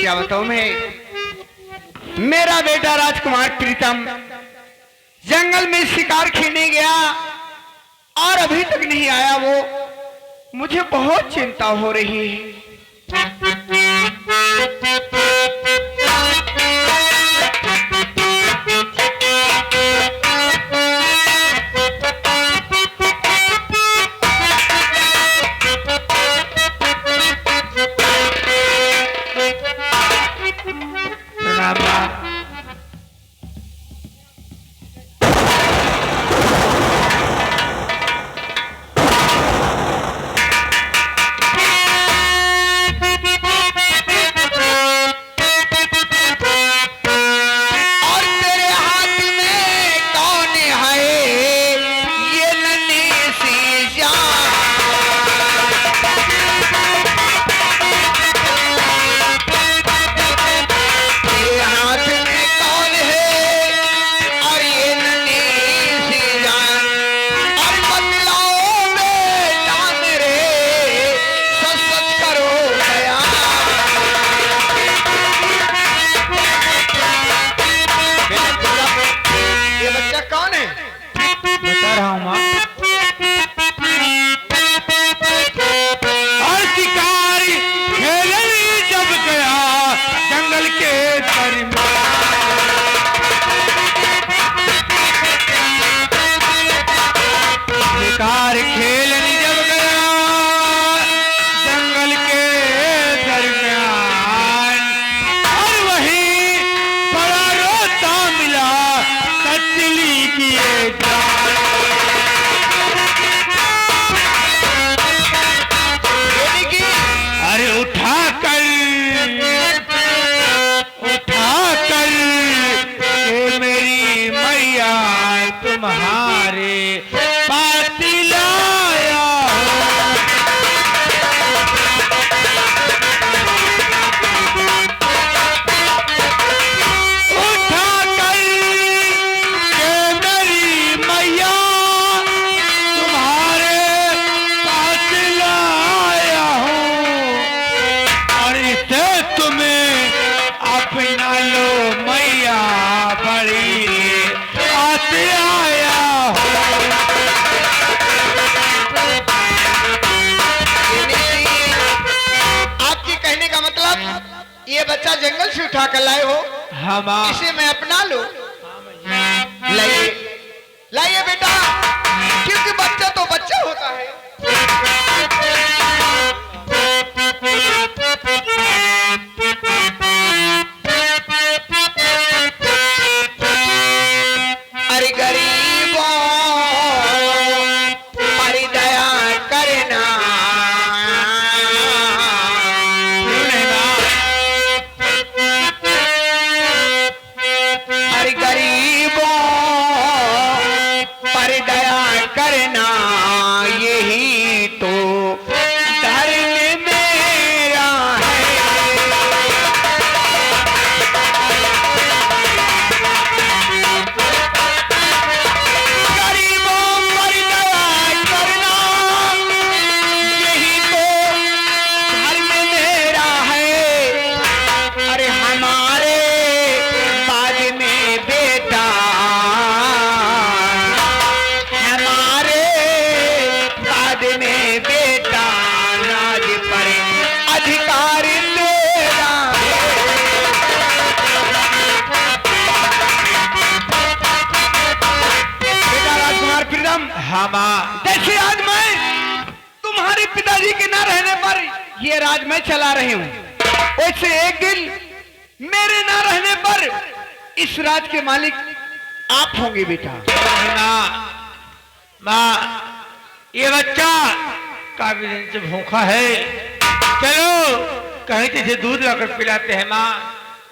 क्या बताऊं मैं। मेरा बेटा राजकुमार प्रीतम जंगल में शिकार खेलने गया और अभी तक नहीं आया। वो मुझे बहुत चिंता हो रही है। ये बच्चा जंगल से उठा कर लाए हो, इसे मैं अपना लूं। लाइए लाइए बेटा, क्योंकि बच्चा तो बच्चा होता है। अरे गरीबों हमारी दया करना, अरे गरीबों पर दया करना, यही तो धर्म मेरा है। गरीबों पर दया करना, यही तो धर्म मेरा है। अरे हमारे बाद में बेटा, हमारे बाद में बेटा, राज पर अधिकार तेरा है। बेटा राजकुमार प्रीतम, देखिए आज मैं तुम्हारे पिताजी के न रहने पर ये राज मैं चला रही हूँ। वैसे एक दिन मेरे न रहने पर इस राज के मालिक आप होंगे बेटा। माँ, ये बच्चा काफी दिन से भूखा है, चलो कहीं से दूध लाकर पिलाते हैं माँ,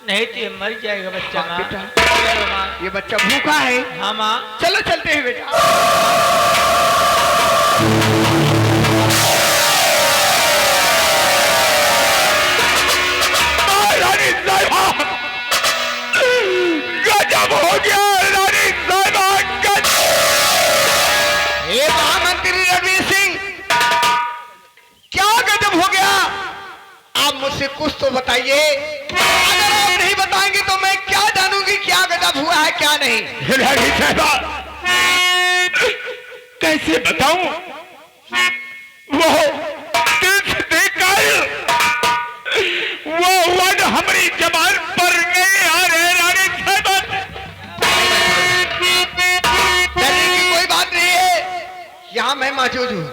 नहीं तो ये मर जाएगा बच्चा। हाँ, माँ बेटा। चलो माँ। ये बच्चा भूखा है। हाँ माँ, चलो चलते हैं बेटा। रानी साहिबा, गजब हो गया रानी साहिबा, गजब। हे महामंत्री रणवीर सिंह, क्या गजब हो गया? आप मुझसे कुछ तो बताइए। नहीं। रानी साहबा कैसे बताऊं, वो दिल से देखकर वो वर्ड हमारी जबान पर नहीं आ रहे रानी साहबा। डरने की कोई बात नहीं है, यहाँ मैं मौजूद हूँ।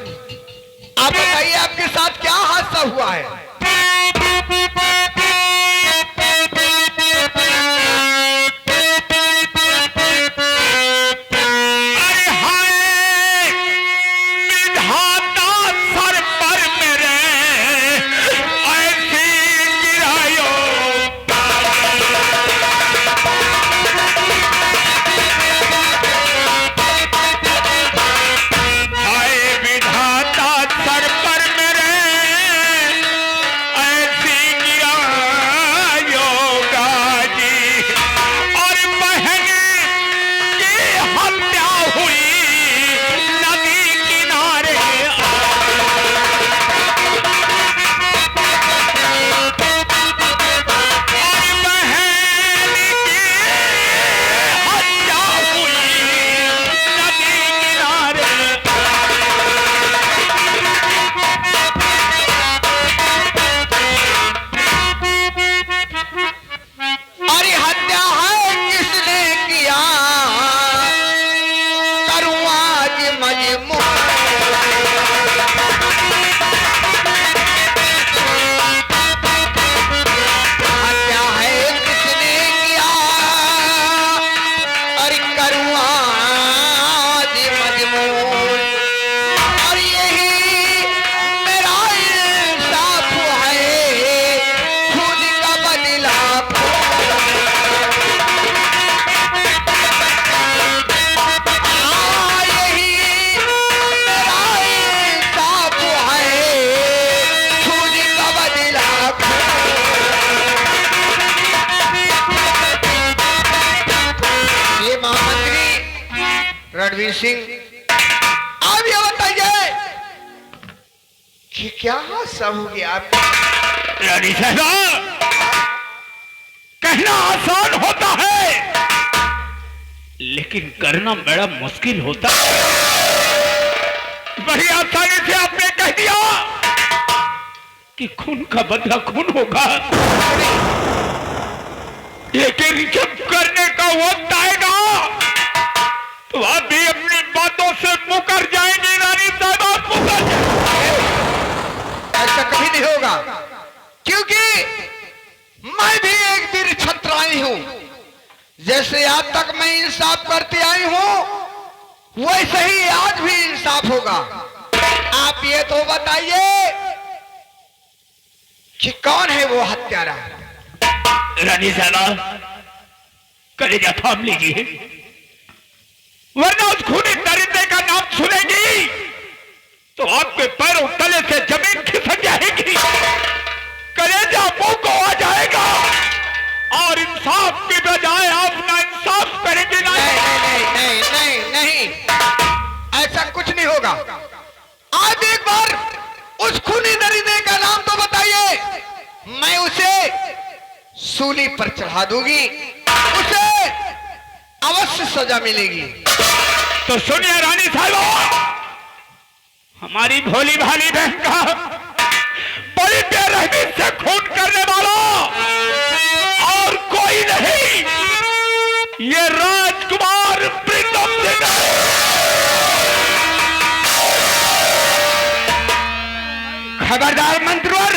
आप बताइए आपके साथ क्या हादसा हुआ है? रणवीर सिंह, आप ये बताइए कि क्या हादसा हो गया आपको? रानी साहबा कहना आसान होता है लेकिन करना बड़ा मुश्किल होता है। बड़ी आसानी से आपने कह दिया कि खून का बदला खून होगा, लेकिन जब करने का वक्त आएगा तो आप भी अपनी बातों से मुकर जाएंगे रानी साहबा, मुकर जाएंगे। ऐसा कभी नहीं होगा, क्योंकि मैं भी एक वीर छत्राई हूं। जैसे आज तक मैं इंसाफ करती आई हूं, वैसे ही आज भी इंसाफ होगा। आप ये तो बताइए कि कौन है वो हत्यारा? रानी साहबा कलेजा थाम लीजिए, वरना उस खूनी दरिंदे का नाम सुनेगी तो आपके पैरों तले से जमीन खिसक जाएगी, कलेजा मुंह को आ जाएगा और इंसाफ की बजाय आप ना इंसाफ करेंगे। नहीं नहीं नहीं नहीं नहीं, ऐसा कुछ नहीं होगा। आप एक बार उस खूनी दरिंदे का नाम तो बताइए, मैं उसे सूली पर चढ़ा दूंगी, उसे अवश्य सजा मिलेगी। तो सुनिए रानी साहब, हमारी भोली भाली बहन का बड़ी बेरहमी से खून करने वाला और कोई नहीं, ये राजकुमार प्रीतम सिंह है। खबरदार मंत्रवर,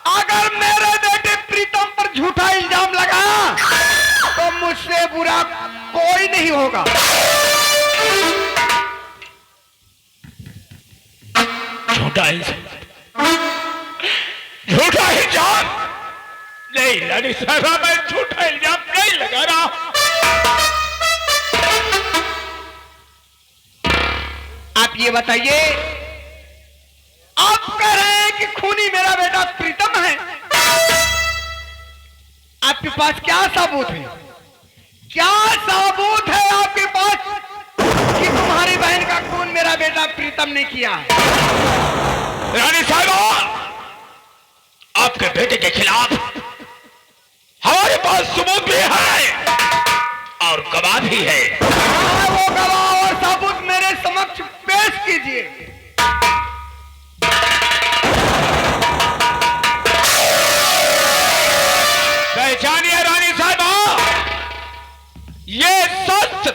अगर मेरे बेटे प्रीतम पर झूठा इल्जाम लगा तो मुझसे बुरा कोई नहीं होगा। झूठा इल्जाम नहीं रानी साहबा, मैं झूठा इल्जाम नहीं लगा रहा। आप ये बताइए, आप कह रहे हैं कि खूनी मेरा बेटा प्रीतम है, आपके पास क्या सबूत है? क्या सबूत है आपके पास कि तुम्हारी बहन का खून मेरा बेटा प्रीतम ने किया? रानी साहबा, आपके बेटे के खिलाफ हमारे पास सबूत भी है, और गवाह भी है। हाँ, वो गवाह और सबूत मेरे समक्ष पेश कीजिए। पहचानिए रानी साहबा, ये शस्त्र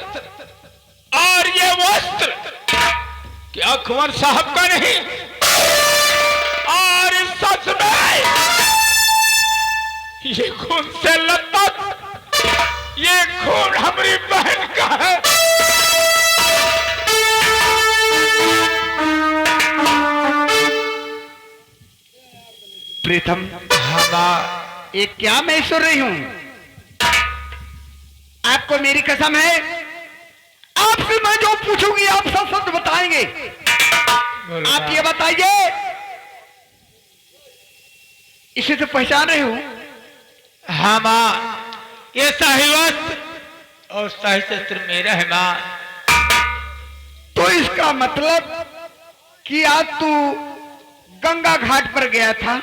और ये वस्त्र क्या कुंवर साहब का नहीं, और इस शस्त्र में ये खून से लथपथ, ये खून हमारी बहन का है। प्रीतम, ये क्या मैं सुन रही हूं? आपको मेरी कसम है, आपसे मैं जो पूछूंगी आप सब सच बताएंगे। आप ये बताइए, इसे तो पहचान रहे हो? हाँ माँ, ये शाही वस्त्र और शाही शस्त्र मेरा है माँ। तो इसका मतलब कि आज तू गंगा घाट पर गया था?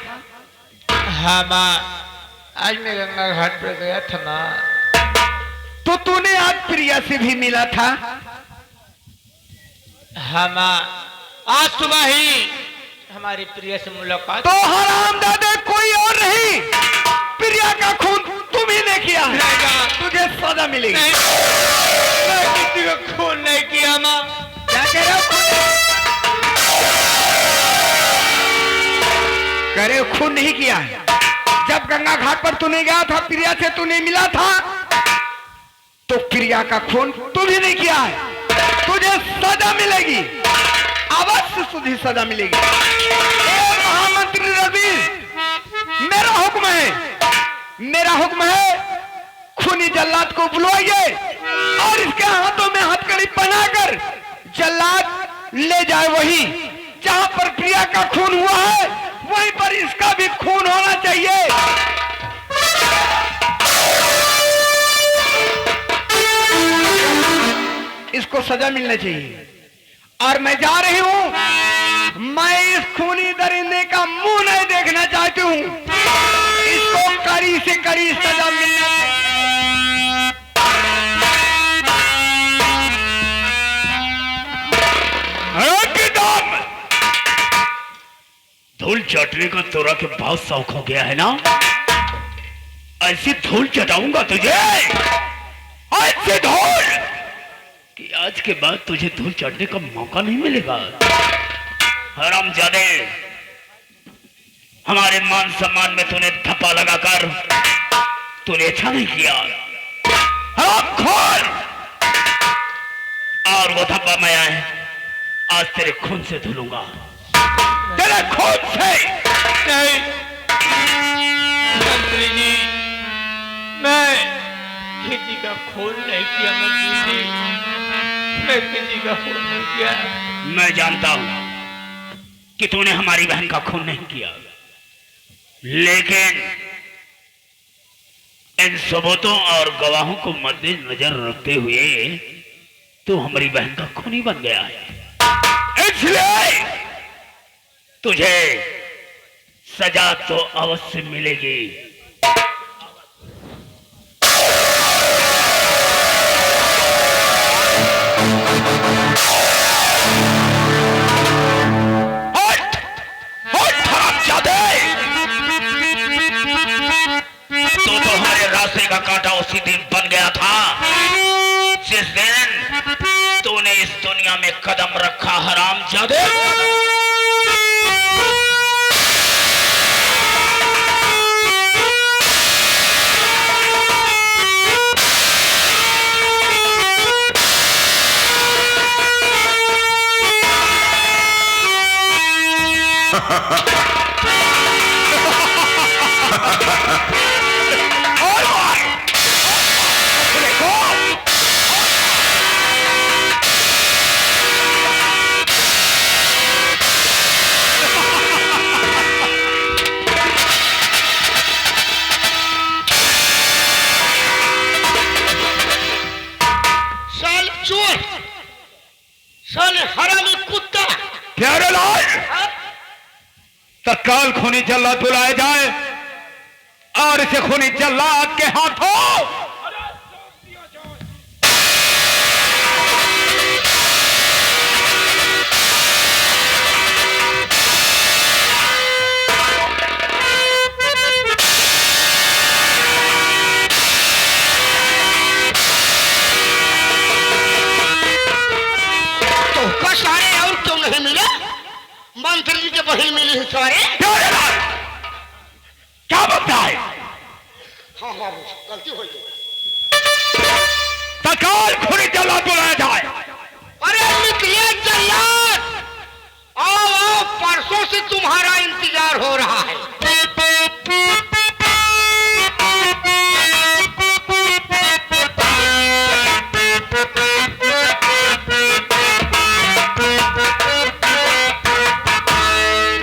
हाँ माँ, आज मैं गंगा घाट पर गया था माँ। तो तूने आज प्रिया से भी मिला था? हाँ माँ, आज सुबह ही हमारी प्रिया से मुलाकात। तो हरामजादे, कोई और नहीं, प्रिया का खून तुम्ही ने किया है। तुझे सजा मिलेगी। मैं किसी का खून नहीं किया माँ। क्या कह रहे हो? कह रहे हो खून नहीं किया है? जब गंगा घाट पर तूने गया था, प्रिया से तूने मिला था, तो प्रिया का खून तूने नहीं किया है। तुझे सजा मिलेगी, अवश्य तुझे सजा मिलेगी। महामंत्री रणवीर, मेरा हुक्म है, खूनी जल्लाद को बुलवाइए और इसके हाथों में हथकड़ी बनाकर जल्लाद ले जाए वहीं जहां पर प्रिया का खून हुआ है, वहीं पर इसका भी खून होना चाहिए। इसको सजा मिलना चाहिए। और मैं जा रही हूं, मैं इस खूनी दरिंदे का मुंह नहीं देखना चाहती हूं। इसको कड़ी से कड़ी सजा मिलना चाहिए। धूल चटने का तोरा के बहुत शौक हो गया है ना? ऐसी धूल चटाऊंगा तुझे, ऐसी धूल कि आज के बाद तुझे धूल चटने का मौका नहीं मिलेगा। हरामजादे, हमारे मान सम्मान में तूने धप्पा लगाकर तूने अच्छा नहीं किया। हरामखोर! और वो धप्पा मैं आज तेरे खून से धुलूंगा, तेरे खून से। नहीं मंत्री जी, मैं किसी का खून नहीं किया मंत्री जी, मैं किसी का खून नहीं किया। मैं जानता हूं कि तूने हमारी बहन का खून नहीं किया, लेकिन इन सबूतों और गवाहों को मद्देनजर रखते हुए तू हमारी बहन का खूनी बन गया है। इसलिए तुझे सजा तो अवश्य मिलेगी। तो तुम्हारे रास्ते का कांटा उसी दिन बन गया था जिस दिन तूने इस दुनिया में कदम रखा, हरामजादे। तत्काल खूनी जल्लाद बुलाया जाए और इसे खूनी जल्लाद के हाथों वो सारे और क्यों नहीं मिले? मंत्री जी के बहन मिली है सारे। क्या बोलता है? हाँ हाँ गलती हो गई। तत्काल खुरी जल्लाद बुलाया जाए। अरे निकलिए जल्लाद, आओ आओ, परसों से तुम्हारा इंतजार हो रहा है।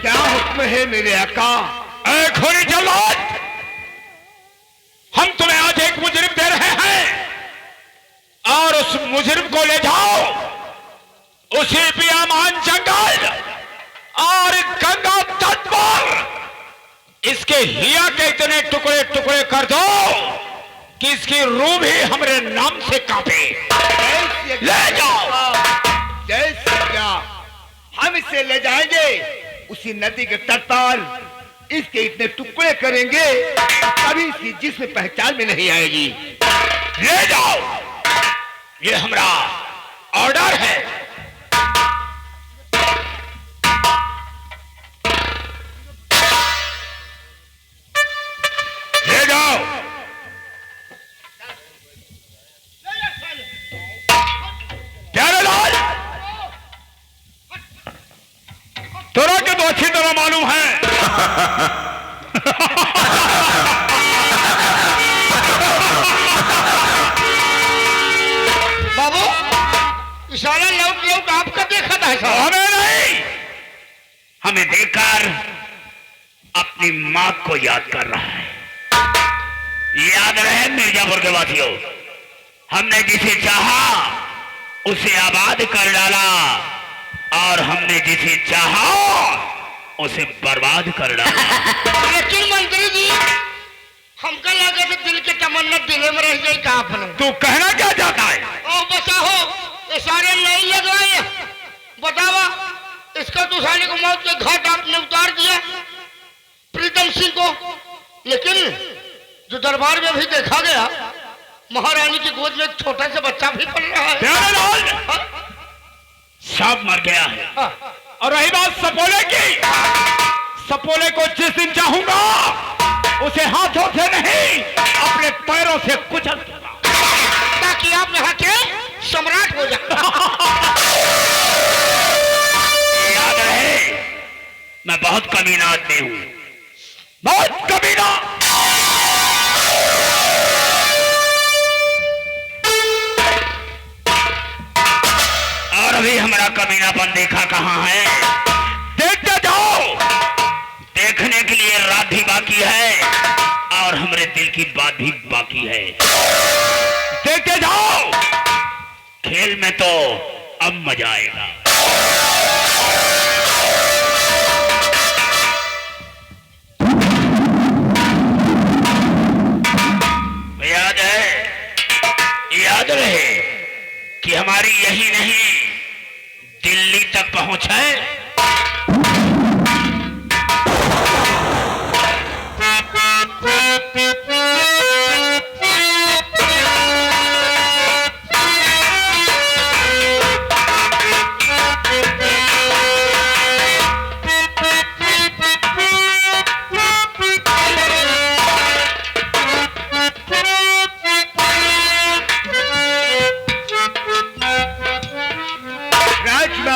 क्या हुक्म है मेरे आका? ए खुरी जल्लाद, हम तुम्हें आज एक मुजरिम दे रहे हैं और उस मुजरिम को ले जाओ उसी बियामान जंगल और गंगा तट पर इसके हिया के इतने टुकड़े टुकड़े कर दो कि इसकी रूह भी हमारे नाम से कांपे। ले जाओ। जैसे क्या हम इसे ले जाएंगे उसी नदी के तट पर, इसके इतने टुकड़े करेंगे कभी इसकी जिस्म पहचान में नहीं आएगी। ले जाओ, ये हमारा ऑर्डर है। ले जाओ। प्यारेलाल, तोरा के तो अच्छी तरह मालूम है बाबू इशारा लौट लौट आपका देखा था साहब। हमें नहीं, हमें देखकर अपनी मां को याद कर रहा है। याद रहे मिर्जापुर के वासियों, हमने जिसे चाहा उसे आबाद कर डाला और हमने जिसे चाहा उसे बर्बाद कर डाला। लेकिन मंत्री जी हमका लगा तो दिल के तमन्ना दिले में रह गई का आपने। तू कहना क्या चाहता है? ओ बताओ, ये सारे नहीं लगवाए, बतावा इसका तो साले को मौत के घाट आपने उतार दिया प्रीतम सिंह को। लेकिन जो दरबार में भी देखा गया, महारानी की गोद में एक छोटा सा बच्चा भी पल रहा है। प्यारेलाल, सब मर गया है। हाँ। और रही बात सपोले की, सपोले को जिस दिन चाहूंगा उसे हाथों से नहीं अपने पैरों से कुचल दूंगा ताकि आप यहाँ के सम्राट हो जाए। याद रहे, मैं बहुत कमीना आदमी हूं, बहुत कमीना। और अभी हमारा कमीनापन देखा कहां है? देखते जाओ, देखने के लिए रात भी बाकी है और हमारे दिल की बात भी बाकी है। देखते जाओ, खेल में तो अब मजा आएगा। याद रहे कि हमारी यही नहीं दिल्ली तक पहुंच है।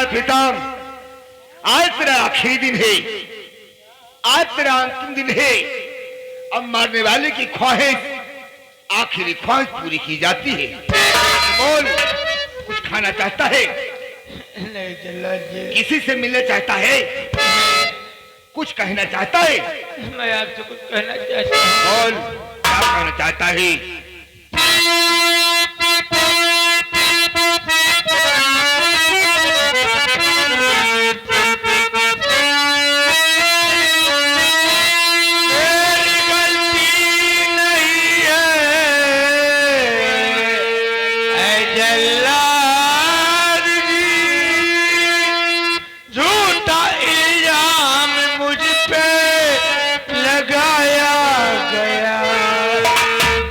प्रीतम, आज तेरा आखिरी दिन है, आज तेरा अंतिम दिन है। अब मारने वाले की ख्वाहिश आखिरी ख्वाहिश पूरी की जाती है। बोल, कुछ खाना चाहता है? नहीं जल्लाद जी, किसी से मिलना चाहता है? कुछ कहना चाहता है? मैं आपसे कुछ कहना चाहता हूँ। बोल, क्या कहना चाहता है?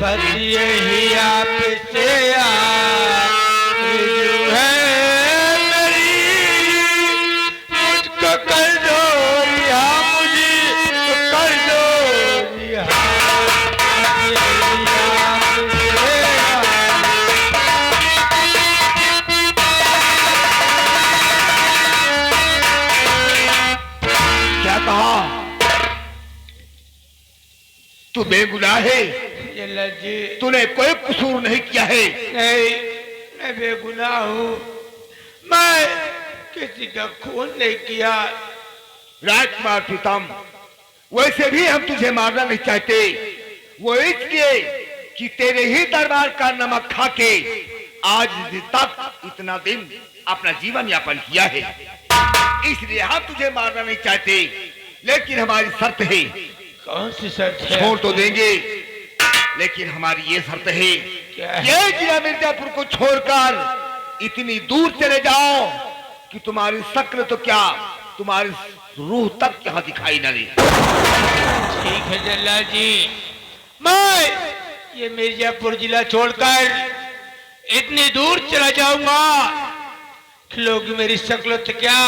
बदली तू बेगुनाह है, जल्ला जी। तूने कोई कसूर नहीं किया है। नहीं, मैं बेगुनाह हूँ, मैं किसी का खून नहीं किया। राजकुमार प्रीतम, वैसे भी हम तुझे मारना नहीं चाहते, वो इसलिए कि तेरे ही दरबार का नमक खा के आज तक इतना दिन अपना जीवन यापन किया है, इसलिए हम तुझे मारना नहीं चाहते। लेकिन हमारी शर्त है। कौन सी शर्त है? छोड़ तो देंगे, लेकिन हमारी ये शर्त है, ये जिला मिर्जापुर को छोड़कर इतनी दूर चले जाओ कि तुम्हारी शक्ल तो क्या, तुम्हारी रूह तक यहाँ दिखाई न दे। ठीक है जल्ला जी, मैं ये मिर्जापुर जिला छोड़कर इतनी दूर चला जाऊंगा कि लोग मेरी शक्ल तो क्या,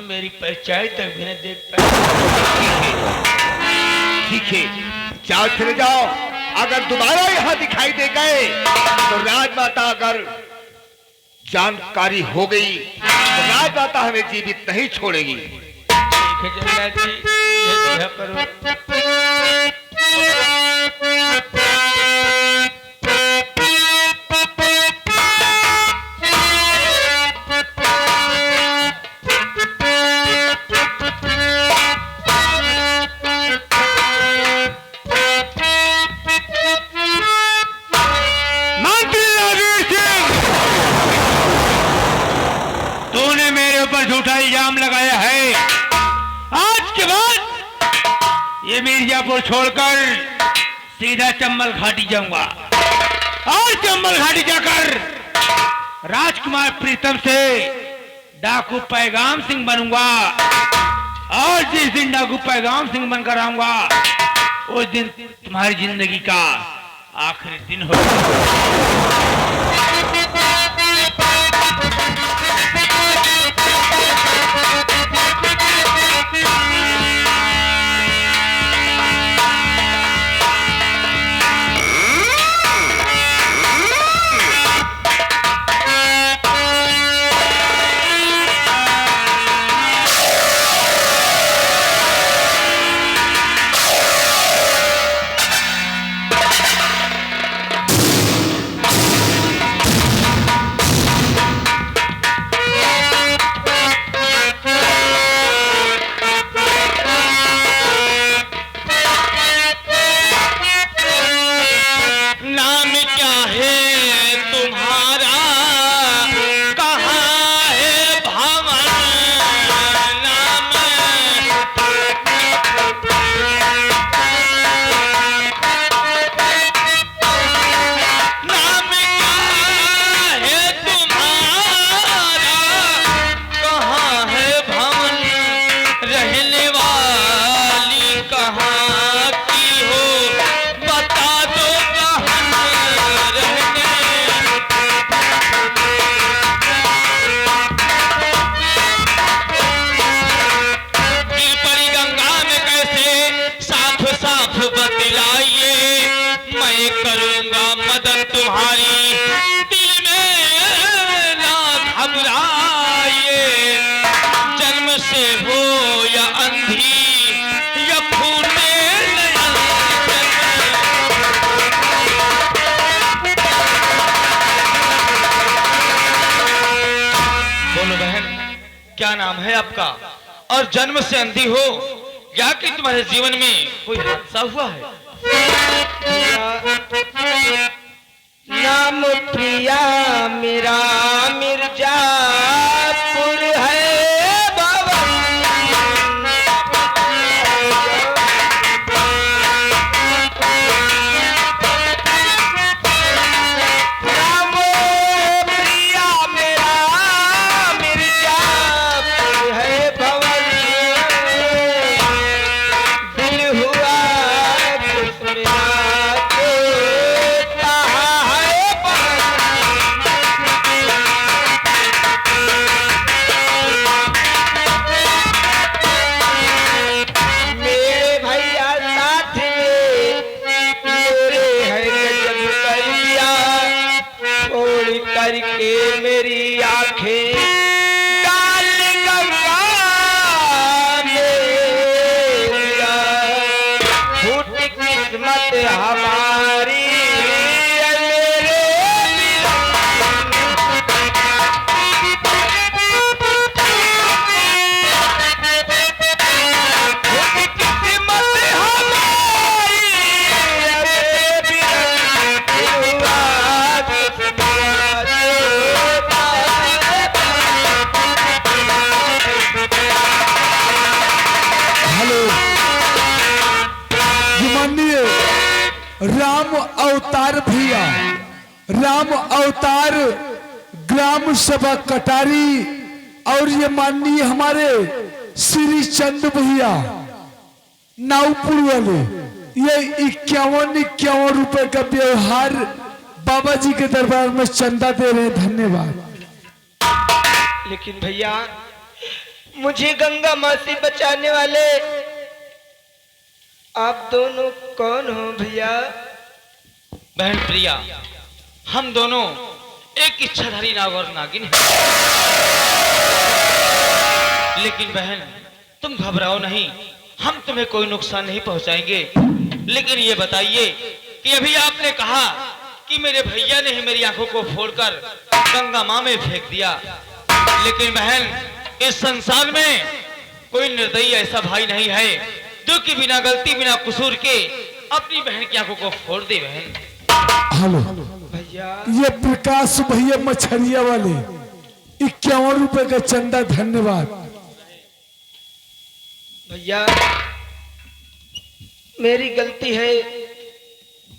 मेरी पहचान तक भी नहीं देख पाए। ठीक है, जाओ, चले जाओ। अगर दोबारा यहाँ दिखाई दे गए तो राजमाता अगर जानकारी हो गई तो राजमाता हमें जीवित नहीं छोड़ेगी। ठीक है जल्ला जी, ये करो। तूने मेरे ऊपर झूठा इल्जाम लगाया है। आज के बाद ये मिर्जापुर छोड़कर सीधा चंबल घाटी जाऊंगा और चंबल घाटी जाकर राजकुमार प्रीतम से डाकू पैगाम सिंह बनूंगा। और जिस दिन डाकू पैगाम सिंह बनकर आऊंगा उस दिन तुम्हारी जिंदगी का आखिरी दिन होगा। क्या नाम है आपका और जन्म से अंधी हो या कि तुम्हारे जीवन में कोई हादसा हुआ है? नाम प्रिया मेरा मिर्जापुर है बाबा। नाम प्रिया मेरा मिर्जापुर है भवन। दिल हुआ कुछ मेरा कहाँ है अवतार भैया, राम अवतार ग्राम सभा कटारी और ये माननीय हमारे श्री चंद भैया नावपुर वाले, ये 51 रुपए का व्यवहार बाबा जी के दरबार में चंदा दे रहे हैं। धन्यवाद। लेकिन भैया मुझे गंगा माँ से बचाने वाले आप दोनों कौन हो भैया? बहन प्रिया, हम दोनों एक इच्छाधारी नाग और नागिन हैं। लेकिन बहन तुम घबराओ नहीं, हम तुम्हें कोई नुकसान नहीं पहुंचाएंगे। लेकिन ये बताइए कि अभी आपने कहा कि मेरे भैया ने ही मेरी आंखों को फोड़कर गंगा माँ में फेंक दिया। लेकिन बहन इस संसार में कोई निर्दयी ऐसा भाई नहीं है जो कि बिना गलती बिना कसूर के अपनी बहन की आंखों को फोड़ दे। बहन हेलो भैया, ये प्रकाश भैया मछरिया वाले 51 रुपए का चंदा। धन्यवाद। भैया मेरी गलती है,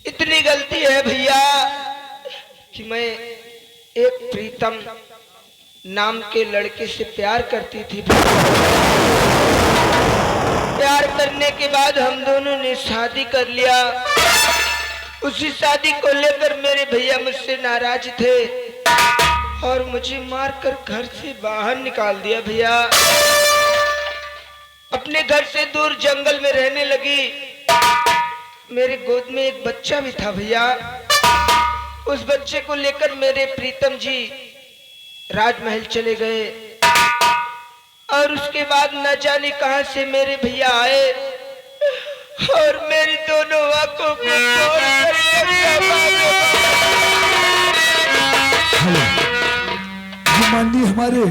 इतनी गलती है भैया कि मैं एक प्रीतम नाम के लड़के से प्यार करती थी। प्यार करने के बाद हम दोनों ने शादी कर लिया। उसी शादी को लेकर मेरे भैया मुझसे नाराज थे और मुझे मारकर घर से बाहर निकाल दिया। भैया अपने घर से दूर जंगल में रहने लगी। मेरे गोद में एक बच्चा भी था भैया। उस बच्चे को लेकर मेरे प्रीतम जी राजमहल चले गए और उसके बाद न जाने कहां से मेरे भैया आए और मेरी दोनों आंखों को माननीय हमारे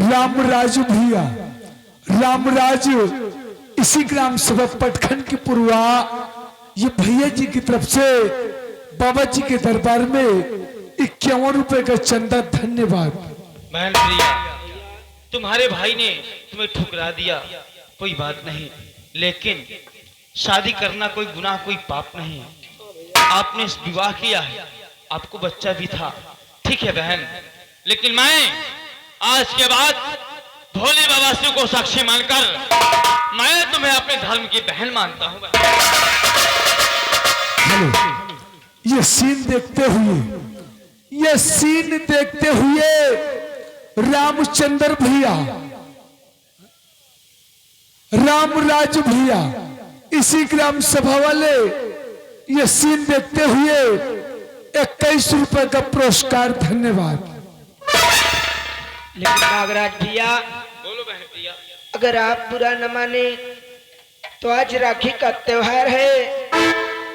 रामराज भैया, रामराज इसी ग्राम सभा पटखंड की पुरवा, ये भैया जी की तरफ से बाबा जी के दरबार में 51 रुपए का चंदा। धन्यवाद। बहन प्रिया, तुम्हारे भाई ने तुम्हें ठुकरा दिया, कोई बात नहीं। लेकिन शादी करना कोई गुनाह कोई पाप नहीं है। आपने विवाह किया है, आपको बच्चा भी था, ठीक है बहन। लेकिन मैं आज के बाद भोले बाबा शिव को साक्षी मानकर मैं तुम्हें अपने धर्म की बहन मानता हूं। हेलो, ये सीन देखते हुए रामचंद्र भैया, रामराज भैया इसी ग्राम सभा वाले ये सीन देखते हुए 21 रुपए का पुरस्कार। धन्यवाद। लेकिन नागराज भैया, बोलो बहन प्रिया। अगर आप बुरा न माने तो आज राखी का त्योहार है,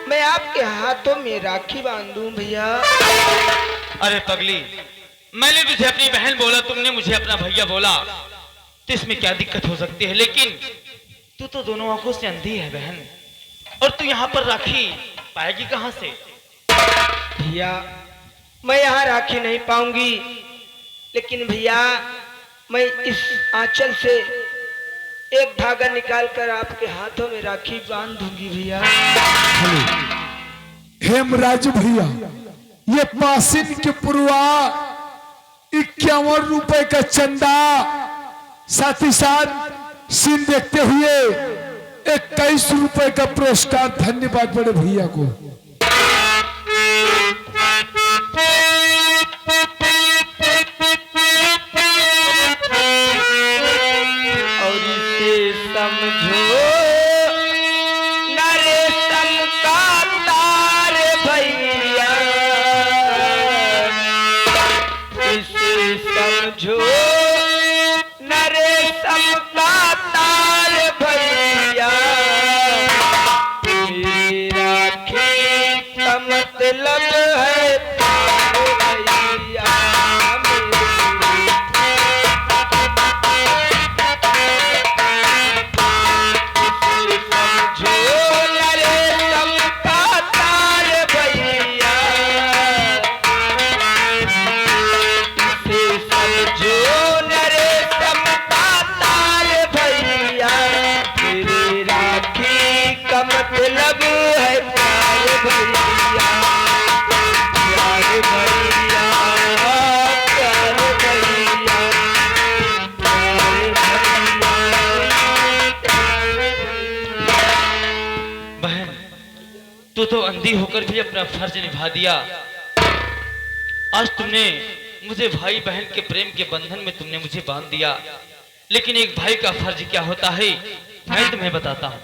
मैं आपके हाथों में राखी बांधूं भैया। अरे पगली, मैंने तुझे अपनी बहन बोला, तुमने मुझे अपना भैया बोला, तो इसमें क्या दिक्कत हो सकती है? लेकिन तू तो दोनों आंखों से अंधी है बहन, और तू यहाँ पर राखी पाएगी कहां से? भैया मैं यहाँ राखी नहीं पाऊंगी, लेकिन भैया मैं इस आंचल से एक धागा निकालकर आपके हाथों में राखी बांध दूंगी भैया। हेमराज भैया, ये पासिन के पुरवा 51 रुपए का चंदा, साथ ही साथ सीन देखते हुए 21 रुपए का पुरस्कार। धन्यवाद बड़े भैया को। और इसे समझो नरेशम का तार भैया, इसे समझो नरेशम का तार भैया, मेरी राखी तो अंधी होकर भी अपना फर्ज निभा दिया। आज तुमने मुझे भाई बहन के प्रेम के बंधन में तुमने मुझे बांध दिया, लेकिन एक भाई का फर्ज क्या होता है मैं तुम्हें बताता हूँ।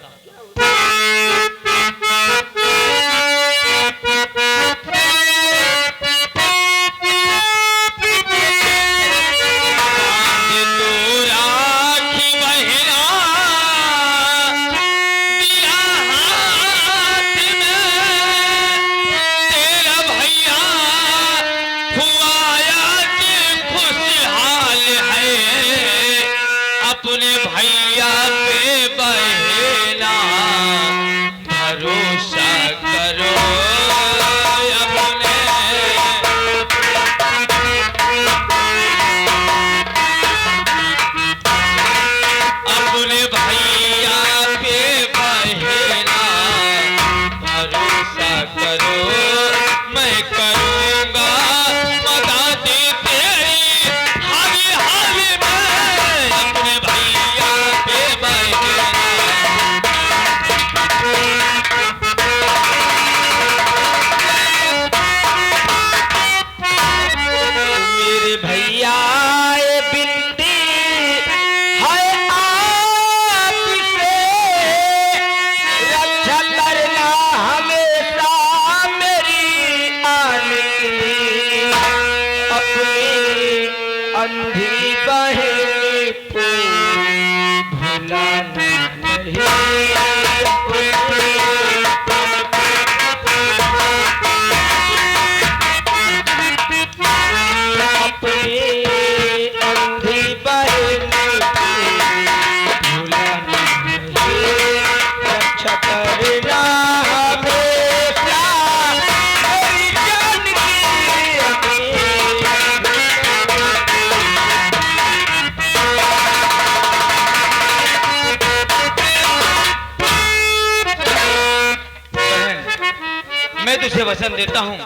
तुझे वचन देता हूँ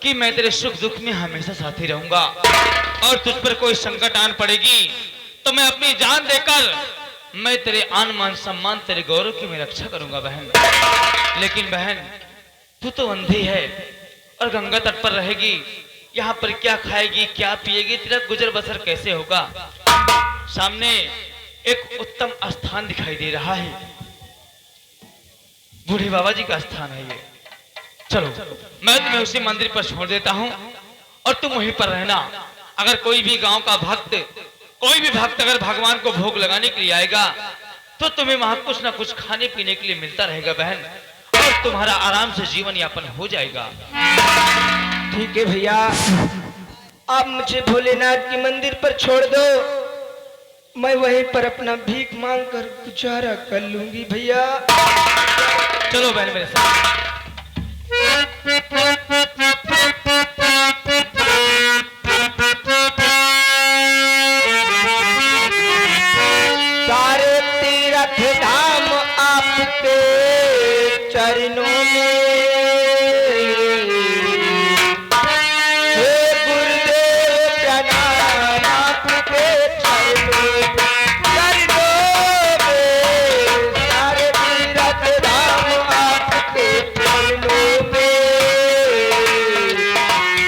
कि मैं तेरे सुख दुख में हमेशा साथी रहूंगा, और तुझ पर कोई संकट आन पड़ेगी तो मैं अपनी जान देकर मैं तेरे आन मान सम्मान तेरे गौरव की मैं रक्षा करूंगा बहन। लेकिन बहन तू तो अंधी है और गंगा तट पर रहेगी, यहाँ पर क्या खाएगी क्या पिएगी, तेरा गुजर बसर कैसे होगा। सामने एक उत्तम स्थान दिखाई दे रहा है, बूढ़े बाबा जी का स्थान है ये। चलो मैं तुम्हें उसी मंदिर पर छोड़ देता हूँ और तुम वहीं पर रहना। अगर कोई भी गांव का भक्त, कोई भी भक्त अगर भगवान को भोग लगाने के लिए आएगा तो तुम्हें वहां कुछ ना कुछ खाने पीने के लिए मिलता रहेगा बहन, और तुम्हारा आराम से जीवन यापन हो जाएगा। ठीक है भैया, आप मुझे भोलेनाथ के मंदिर पर छोड़ दो, मैं वहीं पर अपना भीख मांग कर गुजारा कर लूंगी भैया। चलो बहन मेरे साथ। सारे तीर्थ धाम आपके चरणों में, हे गुरुदेव प्रणाम आपके चरणों में, सारे तीर्थ धाम आपके चरणों में,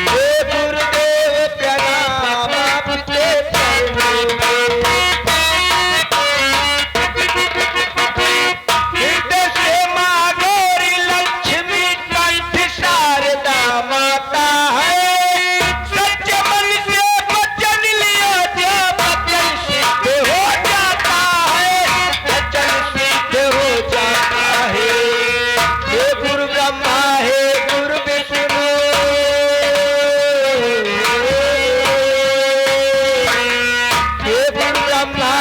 हे गुरुदेव प्रणाम आपके चरणों में। हृदय से माँ गौरी लक्ष्मी कंठ शारदा माता है, सच्चे मन से वचन लिया जो वचन सिद्ध हो जाता है, वचन सिद्ध हो जाता है। हे गुरु ब्रह्मा हे गुरु विष्णु, हे गुरु ब्रह्मा